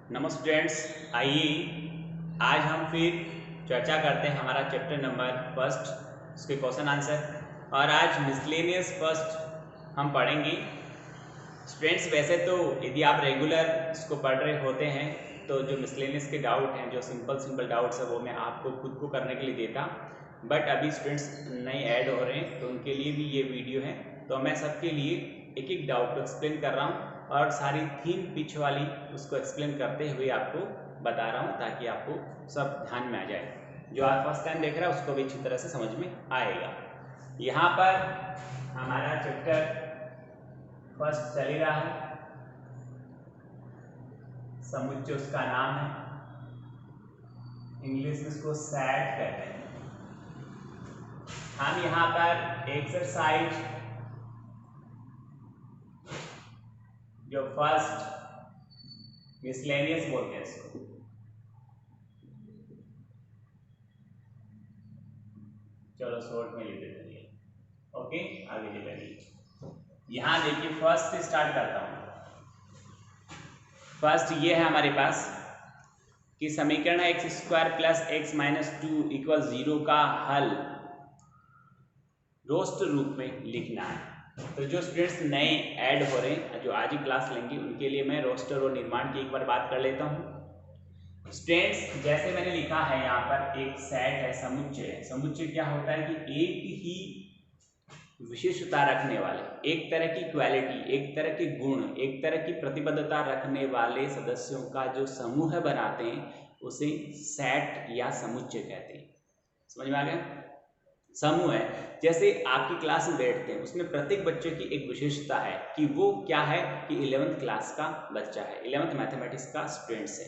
नमस्ते स्टूडेंट्स, आइए आज हम फिर चर्चा करते हैं हमारा चैप्टर नंबर फर्स्ट, उसके क्वेश्चन आंसर। और आज मिसलेनियस फर्स्ट हम पढ़ेंगे। स्टूडेंट्स, वैसे तो यदि आप रेगुलर इसको पढ़ रहे होते हैं तो जो मिसलेनियस के डाउट हैं, जो सिंपल डाउट्स है, वो मैं आपको खुद को करने के लिए देता। बट अभी स्टूडेंट्स नए ऐड हो रहे हैं तो उनके लिए भी ये वीडियो है, तो मैं सबके लिए एक एक डाउट को एक्सप्लेन कर रहा हूँ और सारी थीम पिच वाली उसको एक्सप्लेन करते हुए आपको बता रहा हूँ ताकि आपको सब ध्यान में आ जाए। जो आप फर्स्ट टाइम देख रहा है उसको भी अच्छी तरह से समझ में आएगा। यहाँ पर हमारा चैप्टर फर्स्ट चल ही रहा है, समुच्चय उसका नाम है, इंग्लिश में इसको सेट कहते हैं। हम यहाँ पर एक्सरसाइज जो फर्स्ट मिसलेनियस बोलते हैं इसको, चलो शॉर्ट में लिख देते हैं। ओके, आगे चलिए। यहां देखिए फर्स्ट से स्टार्ट करता हूं। फर्स्ट ये है हमारे पास कि समीकरण x square plus x minus 2 equal 0 का हल रोस्टर रूप में लिखना है। तो जो स्टूडेंट्स नए ऐड हो रहे हैं, जो आज ही क्लास लेंगे, उनके लिए मैं रोस्टर और निर्माण की एक बार बात कर लेता हूँ। स्टूडेंट्स, जैसे मैंने लिखा है यहाँ पर एक सेट है, समुच्चय है। समुच्चय क्या होता है कि एक ही विशेषता रखने वाले, एक तरह की क्वालिटी, एक तरह के गुण, एक तरह की प्रतिबद्धता रखने वाले सदस्यों का जो समूह बनाते हैं उसे सेट या समुच्चय कहते हैं। समझ में आ गया? समूह है, जैसे आपकी क्लास में बैठते हैं, उसमें प्रत्येक बच्चे की एक विशेषता है कि वो क्या है कि 11th क्लास का बच्चा है, 11th मैथमेटिक्स का स्टूडेंट्स है।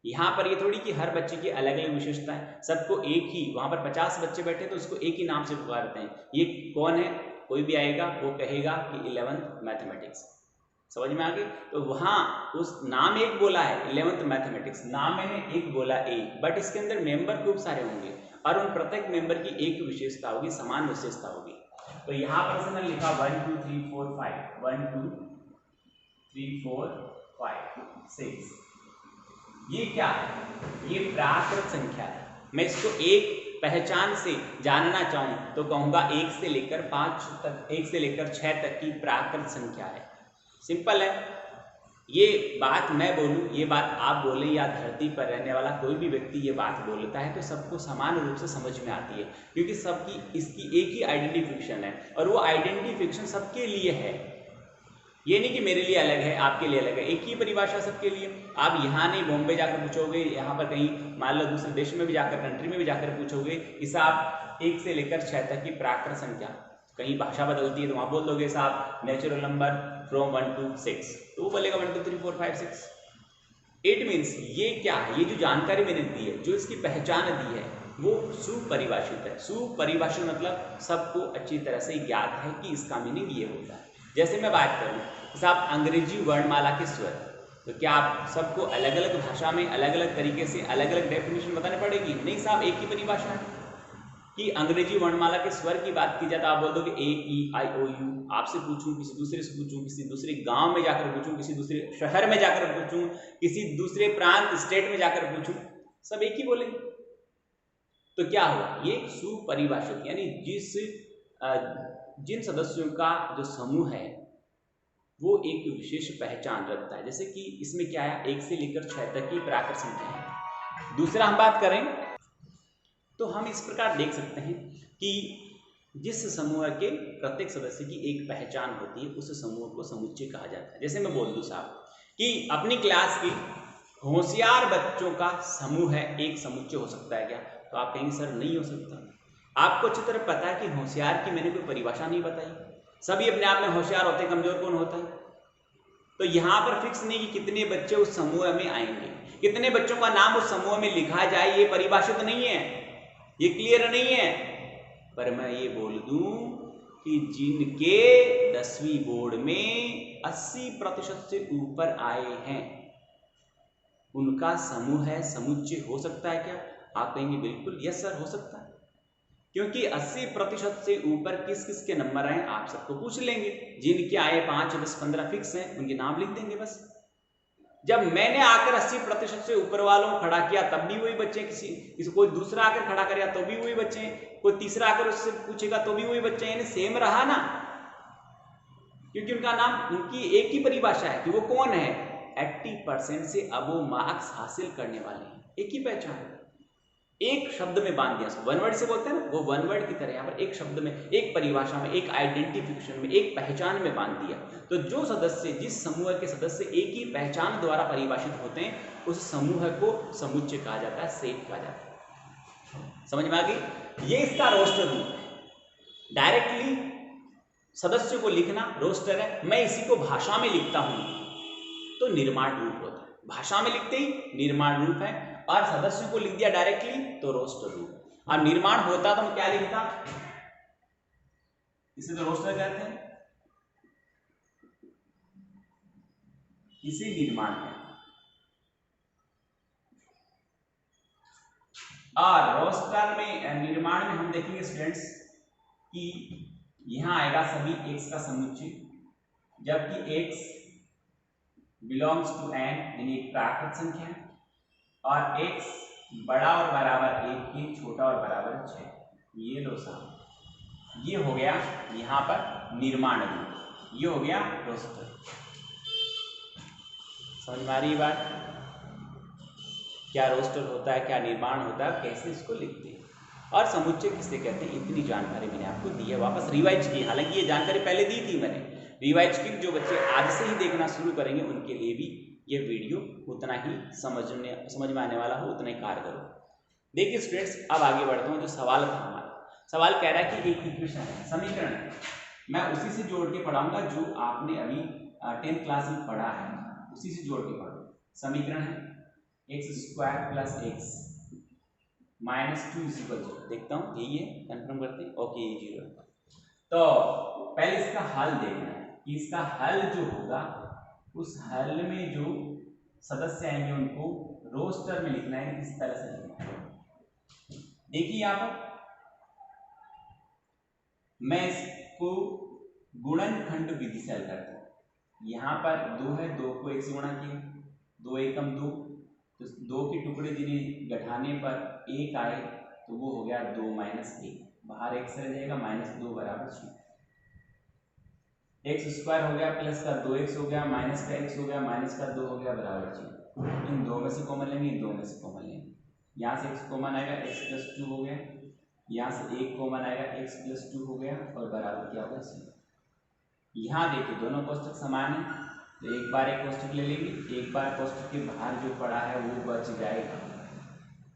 यहाँ पर ये थोड़ी कि हर बच्चे की अलग अलग विशेषता है, सबको एक ही, वहाँ पर 50 बच्चे बैठे तो उसको एक ही नाम से पुकारते हैं। ये कौन है? कोई भी आएगा वो कहेगा कि 11th मैथमेटिक्स। समझ में आ गई? तो वहाँ उस नाम एक बोला है 11th मैथमेटिक्स, नाम मैंने एक बोला एक, बट इसके अंदर मेंबर खूब सारे होंगे और उन प्रत्येक मेंबर की एक विशेषता होगी, समान विशेषता होगी। तो यहाँ पर मैंने लिखा 1 2 3 4 5, 1 2 3 4 5 6। ये क्या है? ये प्राकृत संख्या है। मैं इसको एक पहचान से जानना चाहूं तो कहूंगा 1 से लेकर 5 तक, 1 से लेकर 6 तक की प्राकृत संख्या है। सिंपल है। ये बात मैं बोलूं, ये बात आप बोले, या धरती पर रहने वाला कोई भी व्यक्ति ये बात बोलता है तो सबको समान रूप से समझ में आती है, क्योंकि सबकी इसकी एक ही आइडेंटिफिकेशन है और वो आइडेंटिफिकेशन सबके लिए है। ये नहीं कि मेरे लिए अलग है, आपके लिए अलग है, एक ही परिभाषा सबके लिए। आप यहाँ नहीं, बॉम्बे जाकर पूछोगे, यहाँ पर कहीं मान लो दूसरे देश में भी जाकर, कंट्री में भी जाकर पूछोगे कि साहब 1 से लेकर 6 तक की प्राकृत संख्या, कहीं भाषा बदलती है तो वहाँ बोल दोगे साहब नेचुरल नंबर फ्रॉम 1 to 6, तो वो बोलेगा 1 2 3 4 5 6। इट मीन्स ये क्या है, ये जो जानकारी मैंने दी है, जो इसकी पहचान दी है, वो सुपरिभाषित है। सुपरिभाषित मतलब सबको अच्छी तरह से ज्ञात है कि इसका मीनिंग ये होता है। जैसे मैं बात करूं साहब अंग्रेजी वर्णमाला के स्वर, तो क्या आप सबको अलग अलग भाषा में अलग अलग तरीके से अलग अलग डेफिनेशन बताने पड़ेगी? नहीं साहब, एक ही परिभाषा है। कि अंग्रेजी वर्णमाला के स्वर की बात की जाए तो आप बोल दोगे ए ई आई ओ यू। आपसे पूछूं, किसी दूसरे से पूछूं, किसी दूसरे गांव में जाकर पूछूं, किसी दूसरे शहर में जाकर पूछूं, किसी दूसरे प्रांत स्टेट में जाकर पूछूं, सब एक ही बोलेंगे। तो क्या हुआ? ये सुपरिभाषित, यानी जिन सदस्यों का जो समूह है वो एक विशेष पहचान रखता है। जैसे कि इसमें क्या है, 1 से लेकर 6 तक की प्राकृत संख्या है। दूसरा हम बात करें तो हम इस प्रकार देख सकते हैं कि जिस समूह के प्रत्येक सदस्य की एक पहचान होती है, उस समूह को समुच्चय कहा जाता है। जैसे मैं बोल दूं साहब कि अपनी क्लास के होशियार बच्चों का समूह है, एक समुच्चय हो सकता है क्या? तो आप कहेंगे सर नहीं हो सकता। आपको अच्छी तरह पता है कि होशियार की मैंने कोई परिभाषा नहीं बताई, सभी अपने आप में होशियार होते हैं, कमजोर कौन होता है? तो यहाँ पर फिक्स नहीं कि कितने बच्चे उस समूह में आएंगे, कितने बच्चों का नाम उस समूह में लिखा जाए, ये परिभाषित नहीं है, ये क्लियर नहीं है। पर मैं ये बोल दूं कि जिनके 10वीं बोर्ड में 80% से ऊपर आए हैं उनका समूह है, समुच्चय हो सकता है क्या? आप कहेंगे बिल्कुल यस सर हो सकता है, क्योंकि 80% से ऊपर किस किस के नंबर आए आप सबको पूछ लेंगे। जिनके आए 5 10 15 फिक्स हैं, उनके नाम लिख देंगे बस। जब मैंने आकर 80% से ऊपर वालों को खड़ा किया तब भी वही बच्चे, किसी कोई दूसरा आकर खड़ा करेगा तो भी वही बच्चे, कोई तीसरा आकर उससे पूछेगा तो भी वही बच्चे, यानी सेम रहा ना, क्योंकि उनका नाम, उनकी एक ही परिभाषा है कि वो कौन है, 80% से अबो मार्क्स हासिल करने वाले हैं, एक ही पहचान, एक शब्द में बांध दिया, वन वर्ड से बोलते हैं ना, वो वन वर्ड की तरह यहाँ पर एक शब्द में, एक परिभाषा में, एक आइडेंटिफिकेशन में, एक पहचान में बांध दिया। तो जो सदस्य, जिस समूह के सदस्य एक ही पहचान द्वारा परिभाषित होते हैं, उस समूह को समुच्चय कहा जाता है, सेट कहा जाता है। समझ में आ गई? ये इसका रोस्टर रूप है। डायरेक्टली सदस्य को लिखना रोस्टर है। मैं इसी को भाषा में लिखता हूं तो निर्माण रूप होता है, भाषा में लिखते ही निर्माण रूप है, और सदस्यों को लिख दिया डायरेक्टली तो रोस्टर रूप। अब निर्माण होता तो हम क्या लिखता, इसे तो रोस्टर कहते हैं, इसे निर्माण है। और रोस्टर में, निर्माण में हम देखेंगे स्टूडेंट्स कि यहां आएगा सभी x का समुच्चय, जबकि x बिलोंग्स टू n, यानी एक प्राकृत संख्या है, और x बड़ा और बराबर 1 के, छोटा और बराबर 6। ये लो साहब, ये हो गया यहां पर निर्माण रूप, ये हो गया रोस्टर। समझ में आ रही बात? क्या रोस्टर होता है, क्या निर्माण होता है, कैसे इसको लिखते हैं, और समुच्चय किसे कहते हैं, इतनी जानकारी मैंने आपको दी है। वापस रिवाइज की, हालांकि ये जानकारी पहले दी थी मैंने, रिवाइज की। जो बच्चे आज से ही देखना शुरू करेंगे उनके लिए भी ये वीडियो उतना ही समझ में आने वाला हो, उतना ही कारगर हो। देखिए स्टूडेंट्स, अब आगे बढ़ता हूँ। जो सवाल था हमारा, सवाल कह रहा है कि एक इक्वेशन है, समीकरण है, मैं उसी से जोड़ के पढ़ाऊंगा जो आपने अभी 10th क्लास में पढ़ा है, उसी से जोड़ के पढ़ो। समीकरण है x² + x -2 = 0। देखता हूँ यही है, कंफर्म करते हैं। ओके, ये 0 है। तो पहले इसका हल देखना है कि इसका हल जो होगा, उस हल में जो सदस्य आएंगे उनको रोस्टर में लिखना है, इस तरह से लिखना है। देखिए यहाँ पर मैं इसको गुणनखंड विधि से हल करता हूँ। यहाँ पर 2 है, 2 को 1 से गुणा किया, 2 एकम 2, तो 2 के टुकड़े जिन्हें घटाने पर 1 आए तो वो हो गया 2 - 1, बाहर 1 से रह जाएगा, -2 = 0। x² हो गया, प्लस का 2x हो गया, माइनस का x हो गया, माइनस का 2 हो गया, बराबर 0। इन 2 में से कॉमन लेंगे, इन 2 में से कॉमन लेंगे। यहाँ से x कॉमन आएगा, x + 2 हो गया, यहाँ से 1 कॉमन आएगा, x + 2 हो गया, और बराबर क्या होगा 0। यहाँ देखिए दोनों कोष्ठक समान है, तो एक बार एक कोष्ठक ले लेंगे, एक बार कोष्ठक के बाहर जो पड़ा है वो बच जाएगा।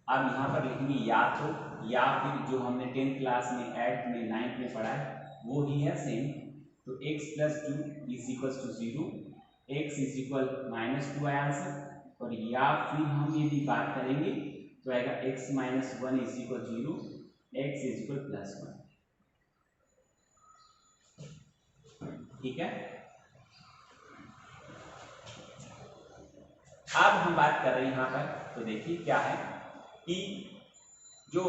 अब यहाँ पर लिखेंगे या तो, या फिर जो हमने 10th क्लास में, 8th में, 9th में पढ़ा है वो ही है सेम। तो x + 2 = 0, x -2 आया आंसर। और या फिर हम यदि बात करेंगे तो आएगा x - 1 = 0, x +1। ठीक है। अब हम बात कर रहे हैं यहाँ पर, तो देखिए क्या है कि जो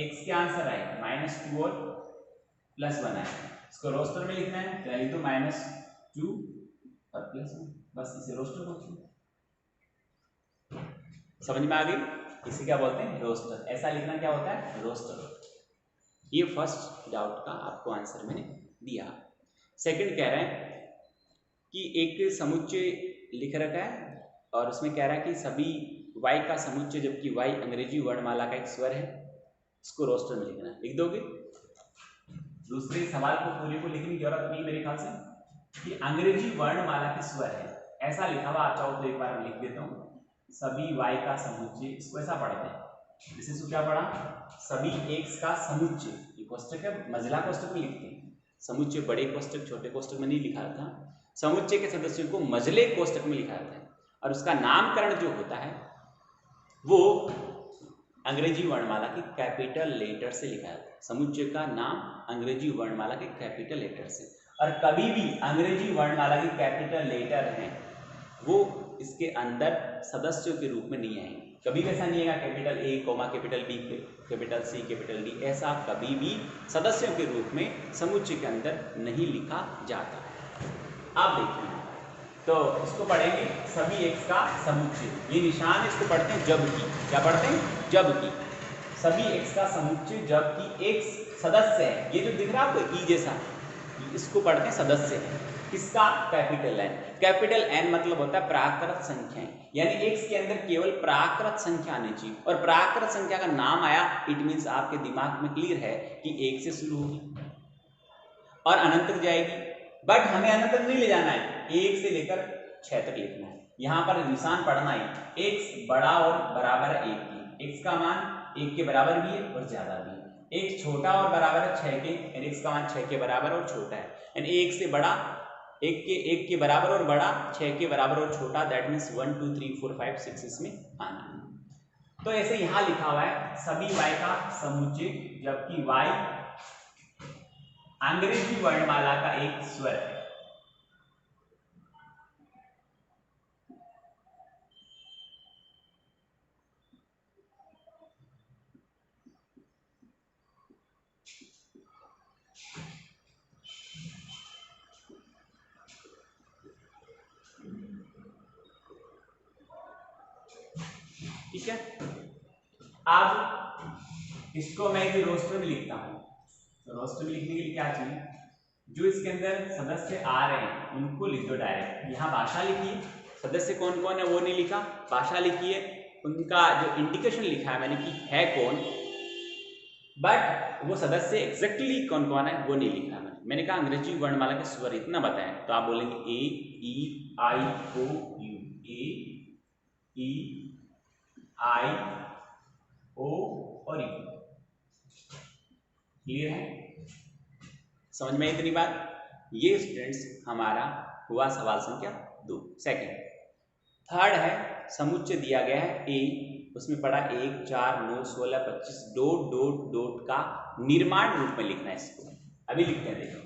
x के आंसर आए -2 और +1 आए, इसको रोस्टर में लिखना है, पहले तो -2 और +1, बस इसे रोस्टर बोलते हैं। समझ में आ गई? इसे क्या बोलते हैं, रोस्टर। ऐसा लिखना क्या होता है, रोस्टर। ये फर्स्ट डाउट का आपको आंसर मैंने दिया। सेकंड कह रहे हैं कि एक समुच्चय लिख रखा है और उसमें कह रहा है कि सभी y का समुच्चय, जबकि y अंग्रेजी वर्णमाला का एक स्वर है, इसको रोस्टर में लिखना है। लिख दोगे? दूसरे सवाल को पूरे को लिखने की जरूरत नहीं मेरे ख्याल से, कि अंग्रेजी वर्णमाला के स्वर है, ऐसा लिखा हुआ। आप चाहो तो एक बार लिख देता हूँ, सभी y का समुच्चय। इसको ऐसा पढ़ते हैं, जैसे क्या पढ़ा, सभी x का समुच्चय, ये कोष्ठक है, मझला कोष्ठक में लिखते हैं। समुच्चय बड़े कोष्ठक, छोटे कोष्ठक में नहीं लिखा था, समुच्चय के सदस्यों को मझले कोष्ठक में लिखा जाता है। और उसका नामकरण जो होता है वो अंग्रेजी वर्णमाला के कैपिटल लेटर से लिखा जाता है। समुच्चय का नाम अंग्रेजी वर्णमाला के कैपिटल लेटर से, और कभी भी अंग्रेजी वर्णमाला के कैपिटल लेटर हैं वो इसके अंदर सदस्यों के रूप में नहीं आएंगे। कभी वैसा नहीं आएगा capital A, capital B, capital C, capital D, ऐसा कभी भी सदस्यों के रूप में समुच्चय के अंदर नहीं लिखा जाता। आप देखिए तो इसको पढ़ेंगे सभी x का समुच्चय, ये निशान है, इसको पढ़ते हैं जबकि। क्या पढ़ते हैं? जबकि सभी x का समुच्चय जबकि x सदस्य है। ये जो दिख रहा है आपको ई जैसा, इसको पढ़ते हैं सदस्य है। किसका? Capital N. कैपिटल एन मतलब होता है प्राकृत संख्याएं, यानी x के अंदर केवल प्राकृत संख्या आनी चाहिए। और प्राकृत संख्या का नाम आया, इट मीन्स आपके दिमाग में क्लियर है कि 1 से शुरू होगी और अनंत तक जाएगी। बट हमें अनंत तक नहीं ले जाना है, 1 से लेकर 6 तक लिखना है। यहाँ पर निशान पढ़ना है, x बड़ा और बराबर है 1 की। x का मान 1 के बराबर भी है और ज्यादा भी है। x छोटा और बराबर है 6 के, यानी x का मान 6 के बराबर और छोटा है। यानी 1 से बड़ा, 1 के बराबर और बड़ा, 6 के बराबर और छोटा, दैट मीन्स 1 2 3 4 5 6 इसमें आना है। तो ऐसे यहाँ लिखा हुआ है सभी y का समुच्चय जबकि y अंग्रेजी वर्णमाला का एक स्वर है। ठीक है, अब इसको मैं भी रोस्टर में लिखता हूं। तो रोस्टर में लिखने के लिए क्या चाहिए? जो इसके अंदर सदस्य आ रहे हैं उनको लिख दो डायरेक्ट। यहाँ भाषा लिखिए, सदस्य कौन कौन है वो नहीं लिखा, भाषा लिखिए, उनका जो इंडिकेशन लिखा है मैंने कि है कौन, बट वो सदस्य एग्जैक्टली कौन कौन है वो नहीं लिखा मैंने कहा अंग्रेजी वर्णमाला के स्वर इतना बताएं, तो आप बोलेंगे ए ई आई ओ यू, ए ई आई ओ और यू। क्लियर है? समझ में इतनी बात? ये स्टूडेंट्स हमारा हुआ सवाल संख्या 2। सेकंड, थर्ड है समुच्चय दिया गया है ए, उसमें पड़ा 1 4 9 16 25 डॉट डॉट डॉट का निर्माण रूप में लिखना है। इसको अभी लिखते हैं, देखो।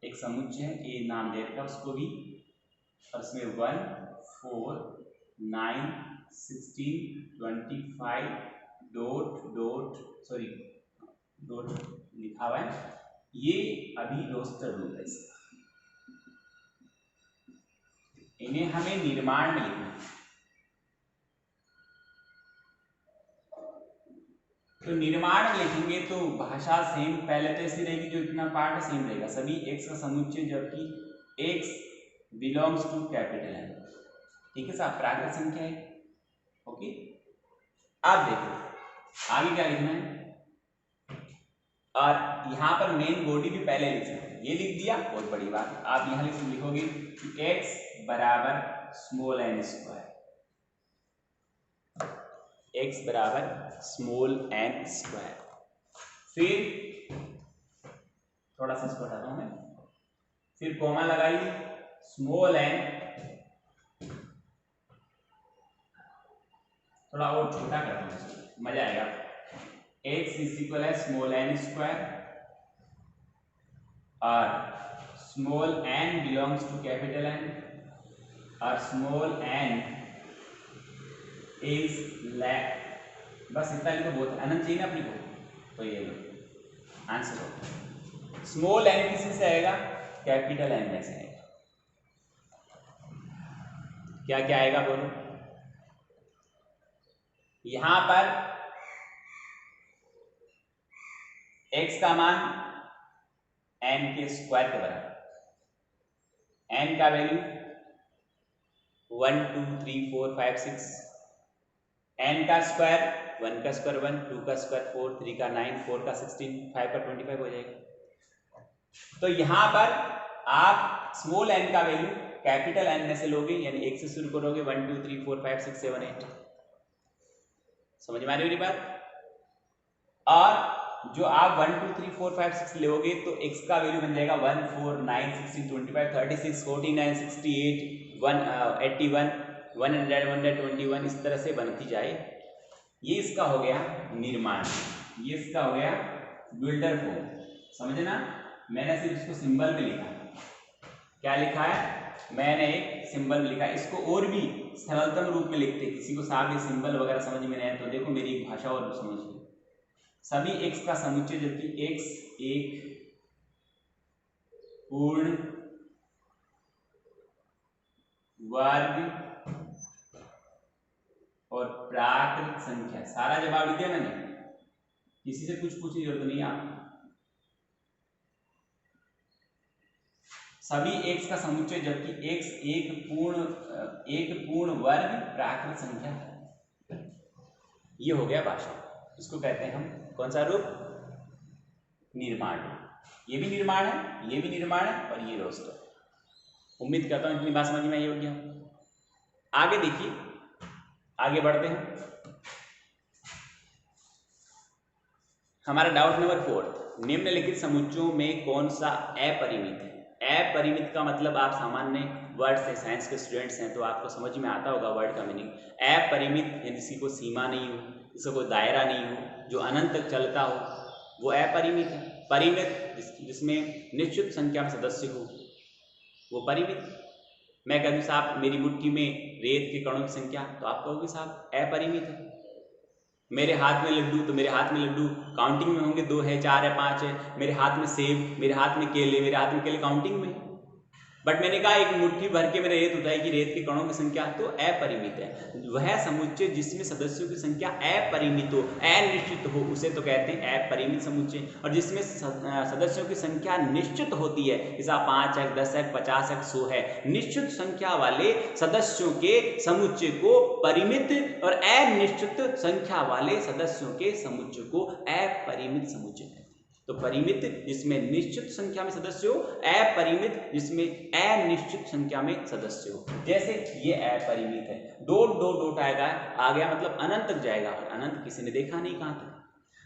एक समुच्चय है ए, नाम दे रखा उसको भी, और इसमें 1 4 9 16 25 डॉट डॉट सॉरी डॉट लिखा हुआ है। ये अभी रोस्टर रूप है इसका, इन्हें हमें निर्माण में लिखना है। तो निर्माण में लिखेंगे तो भाषा सेम पहले तो ऐसी रहेगी, जो इतना पार्ट सेम रहेगा, सभी x का समुच्चय जबकि x belongs to capital N. ठीक है साहब, प्राकृत संख्या है। ओके, अब देखो आगे क्या लिखना है, और यहाँ पर मेन बॉडी भी पहले लिख सकते हैं, ये लिख दिया बहुत बड़ी बात। आप यहाँ लिखोगे कि x बराबर स्मॉल एन स्क्वायर, x बराबर स्मॉल एन स्क्वायर। फिर थोड़ा सा इसको हटाता हूं मैं, फिर कॉमा लगाइए, स्मॉल एन, थोड़ा और छोटा करता हूं मजा आएगा, x इज इक्वल है स्मॉल एन स्क्वायर, और small N belongs to capital N, और स्मॉल एन इज लैक। बस इतना लिखो, बहुत अनंत चाहिए ना अपनी को, तो ये लो आंसर हो। स्मॉल एन किस में से आएगा? कैपिटल एन में से आएगा। क्या क्या आएगा बोलो? यहां पर x का मान n के स्क्वायर के बराबर, n का वैल्यू 1 2 3 4 5 6, n का स्क्वायर 1 का स्क्वायर 1, 2 का स्क्वायर 4, 3 का 9, 4 का 16, 5 का 25 हो जाएगा। तो यहां पर आप स्मॉल n का वैल्यू कैपिटल n में से लोगे, यानी 1 से शुरू करोगे, 1 2 3 4 5 6 7 8। समझ में आ रही मेरी बात? और जो आप 1 2 3 4 5 6 लोगे तो x का वैल्यू बन जाएगा 1 4 9 16 25 36 49 68 81 100 121, इस तरह से बनती जाए। ये इसका हो गया निर्माण, ये इसका हो गया बिल्डर फॉर्म। समझना, मैंने सिर्फ इसको सिंबल में लिखा। क्या लिखा है? मैंने एक सिंबल में लिखा। इसको और भी सरलतम रूप में लिखते, किसी को साफ ये सिंबल वगैरह समझ में नहीं आए तो देखो मेरी एक भाषा और समझ लो। सभी x का समुच्चय जबकि x एक पूर्ण वर्ग और प्राकृत संख्या। सारा जवाब लिख दिया मैंने, किसी से कुछ पूछने की जरूरत नहीं है आपको। सभी x का समुच्चय जबकि x एक पूर्ण वर्ग प्राकृत संख्या है। ये हो गया भाषा। इसको कहते हैं हम कौन सा रूप? निर्माण। ये भी निर्माण है, ये भी निर्माण है और ये रोस्टर। उम्मीद करता हूं इतनी बात समझ में आई होगी। आगे देखिए, आगे बढ़ते हैं। हमारा डाउट नंबर 4, निम्नलिखित समुच्चयों में कौन सा अपरिमित है? अपरिमित का मतलब आप सामान्य वर्ड से, साइंस के स्टूडेंट्स हैं तो आपको समझ में आता होगा वर्ड का मीनिंग। अपरिमित यानी जिसकी कोई सीमा नहीं हो, जिसका कोई दायरा नहीं हो, जो अनंत तक चलता हो, वो अपरिमित है। परिमित जिसमें निश्चित संख्या में सदस्य हो, वो परिमित। मैं कहूँ साहब मेरी मुट्ठी में रेत के कणों की संख्या, तो आप कहोगे साहब अपरिमित है। मेरे हाथ में लड्डू, तो मेरे हाथ में लड्डू काउंटिंग में होंगे, 2 है, 4 है, 5 है। मेरे हाथ में सेब, मेरे हाथ में केले, मेरे हाथ में केले काउंटिंग में। बट मैंने कहा एक मुट्ठी भर के मेरा रेत होता है कि रेत के कणों की संख्या, तो अपरिमित है। वह समुच्चय जिसमें सदस्यों की संख्या अपरिमित हो, अनिश्चित हो, उसे तो कहते हैं अपरिमित समुच्चय। और जिसमें सदस्यों की संख्या निश्चित होती है, जैसा 5 है, 10 है, 50 है, 100 है, निश्चित संख्या वाले सदस्यों के समुच्चय को परिमित और अनिश्चित संख्या वाले सदस्यों के समुच्चय को अपरिमित समुच्चय कहते हैं। तो परिमित जिसमें निश्चित संख्या में सदस्य हो, अपरिमित जिसमें अनिश्चित संख्या में सदस्य हो। जैसे ये अपरिमित है, डॉट डॉट डॉट आएगा, आ गया मतलब अनंत तक जाएगा, और अनंत किसी ने देखा नहीं कहां तक।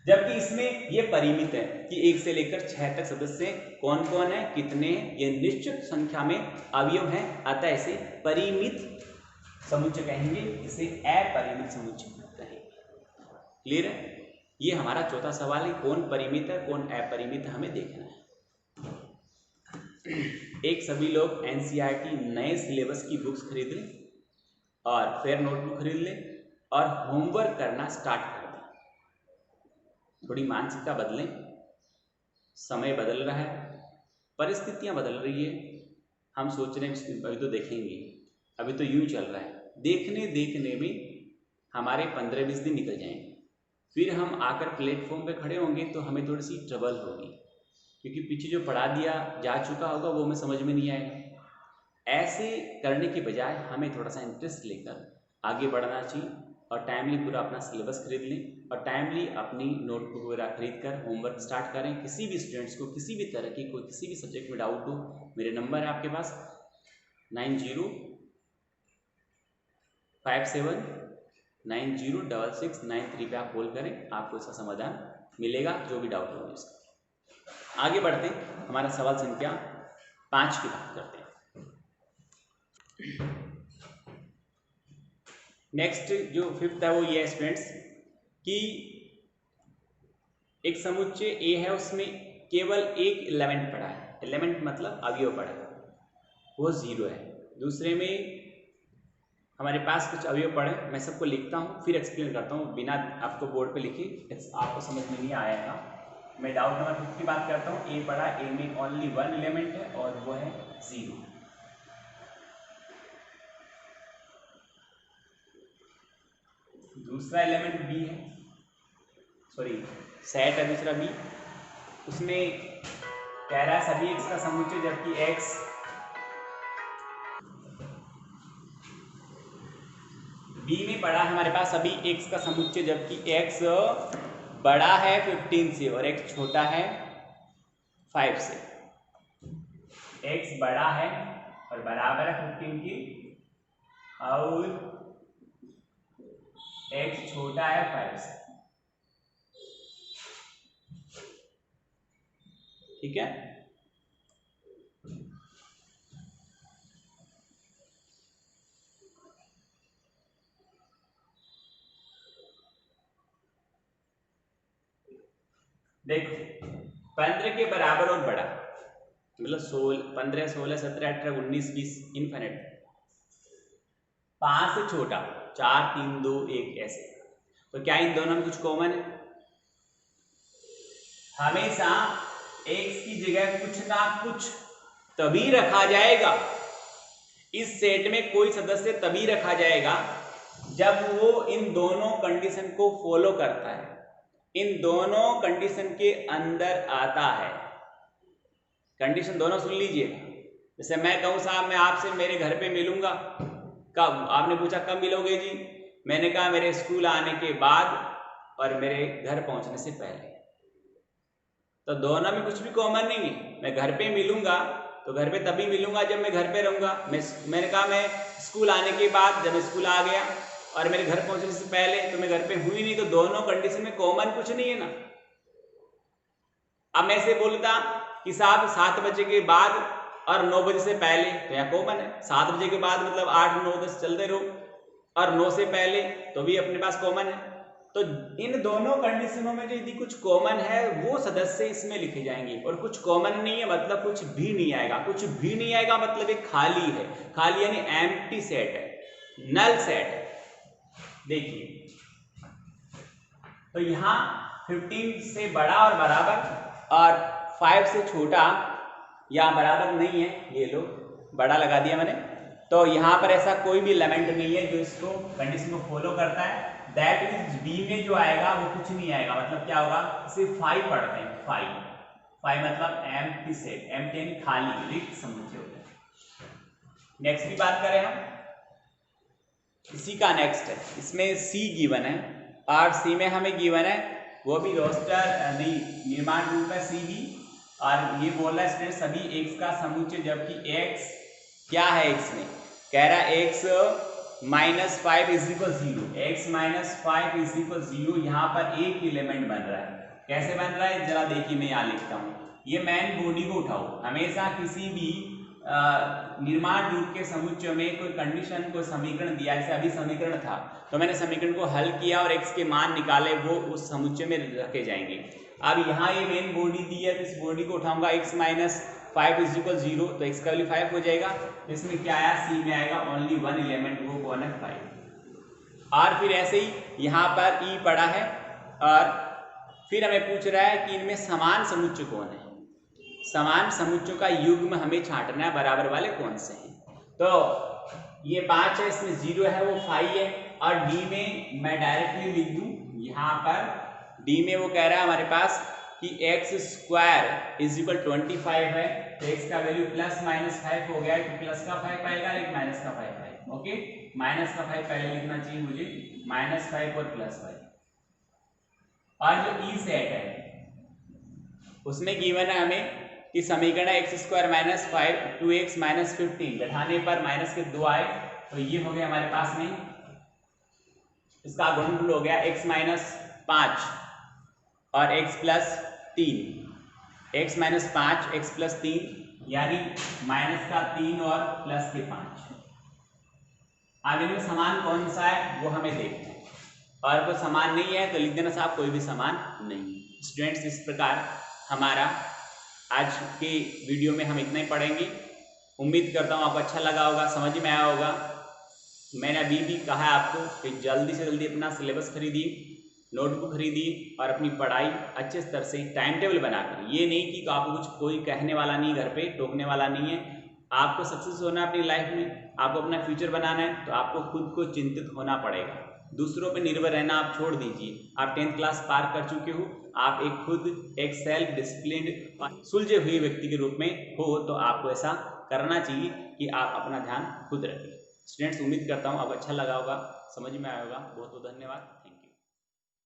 जबकि इसमें ये परिमित है कि 1 से लेकर 6 तक सदस्य कौन कौन है, कितने, ये निश्चित संख्या में अवयव है, अतः इसे परिमित समुच्चय कहेंगे, इसे अपरिमित समुच्चय कहेंगे। क्लियर है? ये हमारा चौथा सवाल है, कौन परिमित है कौन अपरिमित है, हमें देखना है। एक सभी लोग एनसीईआरटी नए सिलेबस की बुक्स खरीद लें और फिर नोटबुक खरीद लें और होमवर्क करना स्टार्ट कर दें। थोड़ी मानसिकता बदलें, समय बदल रहा है, परिस्थितियां बदल रही है। हम सोच रहे हैं अभी तो देखेंगे, अभी तो यूं चल रहा है, देखने देखने में हमारे 15-20 दिन निकल जाएंगे। फिर हम आकर प्लेटफॉर्म पे खड़े होंगे तो हमें थोड़ी सी ट्रबल होगी, क्योंकि पीछे जो पढ़ा दिया जा चुका होगा वो हमें समझ में नहीं आएगा। ऐसे करने के बजाय हमें थोड़ा सा इंटरेस्ट लेकर आगे बढ़ना चाहिए और टाइमली पूरा अपना सिलेबस खरीद लें और टाइमली अपनी नोटबुक वगैरह खरीद कर होमवर्क स्टार्ट करें। किसी भी स्टूडेंट्स को किसी भी तरह की कोई किसी भी सब्जेक्ट में डाउट हो, मेरे नंबर है आपके पास 9057906693 पे आप कॉल करें, आपको इसका समाधान मिलेगा, जो भी डाउट हो इसका। आगे बढ़ते हैं, हमारा सवाल संख्या 5 की बात करते हैं। नेक्स्ट जो 5th है वो ये है स्टूडेंट्स कि एक समुच्चय ए है, उसमें केवल एक एलिमेंट पड़ा है, एलिमेंट मतलब अवयव पड़ा है, वो 0 है। दूसरे में हमारे पास कुछ अवयव पड़े, मैं सबको लिखता हूँ फिर एक्सप्लेन करता हूँ, बिना आपको बोर्ड पे लिखे आपको समझ में नहीं आएगा। मैं डाउट नंबर 5 की बात करता हूँ। ए पड़ा, ए में ओनली 1 एलिमेंट है और वो है 0। दूसरा एलिमेंट बी है, सॉरी सेट है दूसरा बी, उसमें कह रहा है सभी एक्स का समुच्चय जबकि एक्स बी में पड़ा है हमारे पास सभी एक्स का समुच्चय जबकि एक्स बड़ा है 15 से और एक्स छोटा है 5 से। एक्स बड़ा है और बराबर है 15 की और एक्स छोटा है 5 से। ठीक है, देखो 15 के बराबर और बड़ा मतलब 15, 16, 17, 18, 19, 20 इनफिनिट। 5 से छोटा 4, 3, 2, 1 ऐसे। तो क्या इन दोनों में कुछ कॉमन है? हमेशा x की जगह कुछ ना कुछ तभी रखा जाएगा, इस सेट में कोई सदस्य तभी रखा जाएगा जब वो इन दोनों कंडीशन को फॉलो करता है, इन दोनों कंडीशन के अंदर आता है। कंडीशन दोनों सुन लीजिए। जैसे मैं कहूं साहब मैं आपसे मेरे घर पे मिलूंगा, कब? आपने पूछा कब मिलोगे जी? मैंने कहा मेरे स्कूल आने के बाद और मेरे घर पहुंचने से पहले। तो दोनों में कुछ भी कॉमन नहीं है। मैं घर पे मिलूंगा तो घर पे तभी मिलूंगा जब मैं घर पे रहूंगा। मैंने कहा मैं स्कूल आने के बाद, जब मैं स्कूल आ गया, और मेरे घर पहुंचने से पहले तो मैं घर पे हुई नहीं। तो दोनों कंडीशन में कॉमन कुछ नहीं है ना। अब मैं ऐसे बोलता कि साहब 7 बजे के बाद और 9 बजे से पहले, तो यहाँ कॉमन है। 7 बजे के बाद मतलब 8, 9, 10 चलते रहो, और 9 से पहले तो भी अपने पास कॉमन है। तो इन दोनों कंडीशनों में जो यदि कुछ कॉमन है वो सदस्य इसमें लिखे जाएंगे, और कुछ कॉमन नहीं है मतलब कुछ भी नहीं आएगा। कुछ भी नहीं आएगा मतलब एक खाली है। खाली यानी एम्प्टी सेट है, नल सेट है। देखिए तो यहां 15 से बड़ा और बराबर और 5 से छोटा या बराबर नहीं है, ये लो बड़ा लगा दिया मैंने। तो यहां पर ऐसा कोई भी एलिमेंट नहीं है जो इसको कंडीशन को फॉलो करता है। दैट मीन्स बी में जो आएगा वो कुछ नहीं आएगा। मतलब क्या होगा? सिर्फ 5 पढ़ते हैं। 5 मतलब एम्प्टी सेट, एम्प्टी यानी खाली, रिक्त समुच्चय होता है। नेक्स्ट की बात करें हम, इसी का नेक्स्ट है। इसमें सी गिवन है और सी में हमें गिवन है वो भी रोस्टर नहीं, निर्माण रूप है सी भी। और ये बोल रहा है स्टूडेंट सभी एक्स का समुच्चय, जबकि एक्स क्या है? एक्स में कह रहा है x -5 is equal 0। X -5 is equal 0। यहाँ पर एक एलिमेंट बन रहा है। कैसे बन रहा है जरा देखिए, मैं यहाँ लिखता हूँ। ये मेन बॉडी को उठाओ। हमेशा किसी भी निर्माण रूप के समुच्चय में कोई कंडीशन, कोई समीकरण दिया, जैसे अभी समीकरण था तो मैंने समीकरण को हल किया और x के मान निकाले, वो उस समुच्चय में रखे जाएंगे। अब यहाँ ये मेन बॉडी दी है तो इस बॉडी को उठाऊंगा, x -5 इज इक्वल 0, तो x का वैल्यू 5 हो जाएगा। तो इसमें क्या आया? सी में आएगा ओनली 1 एलिमेंट, वो कौन है? 5। और फिर ऐसे ही यहाँ पर e पड़ा है और फिर हमें पूछ रहा है कि इनमें समान समुच्चय कौन है। समान समुच्चयों का युग्म हमें छांटना है, बराबर वाले कौन से हैं। तो ये 5 है, इसमें 0 है, वो 5 है। और डी में मैं डायरेक्टली लिख दूं, यहाँ पर डी में वो कह रहा है हमारे पास कि x² इज इक्वल 25 है। तो x का वैल्यू +-5 हो गया है, तो प्लस का 5 आएगा, एक माइनस का 5 आएगा। ओके, माइनस का 5 पहले लिखना चाहिए मुझे, -5 और +5। और जो ई सेट है उसमें गिवन है हमें कि समीकरण है x² -5 2x -15, घटाने पर माइनस के 2 आए, तो ये हो गया हमारे पास में, इसका गुणनफल हो गया x -5 और x +3, x -5 x +3 यानी -3 और +5। अब इनमें समान कौन सा है वो हमें देखना है, और कोई समान नहीं है तो लिख देना साहब कोई भी समान नहीं। स्टूडेंट्स, इस प्रकार हमारा आज के वीडियो में हम इतना ही पढ़ेंगे। उम्मीद करता हूँ आपको अच्छा लगा होगा, समझ में आया होगा। मैंने अभी भी कहा है आपको कि जल्दी से जल्दी अपना सिलेबस खरीदिए, नोटबुक खरीदिए और अपनी पढ़ाई अच्छे स्तर से टाइम टेबल बनाकर, ये नहीं कि आपको कुछ कोई कहने वाला नहीं, घर पे टोकने वाला नहीं है। आपको सक्सेस होना है अपनी लाइफ में, आपको अपना फ्यूचर बनाना है, तो आपको खुद को चिंतित होना पड़ेगा। दूसरों पर निर्भर रहना आप छोड़ दीजिए। आप 10th क्लास पार कर चुके हो, आप एक सेल्फ डिसिप्लिन्ड सुलझे हुए व्यक्ति के रूप में हो, तो आपको ऐसा करना चाहिए कि आप अपना ध्यान खुद रखें। स्टूडेंट्स, उम्मीद करता हूँ आपको अच्छा लगा होगा, समझ में आया होगा। बहुत बहुत धन्यवाद।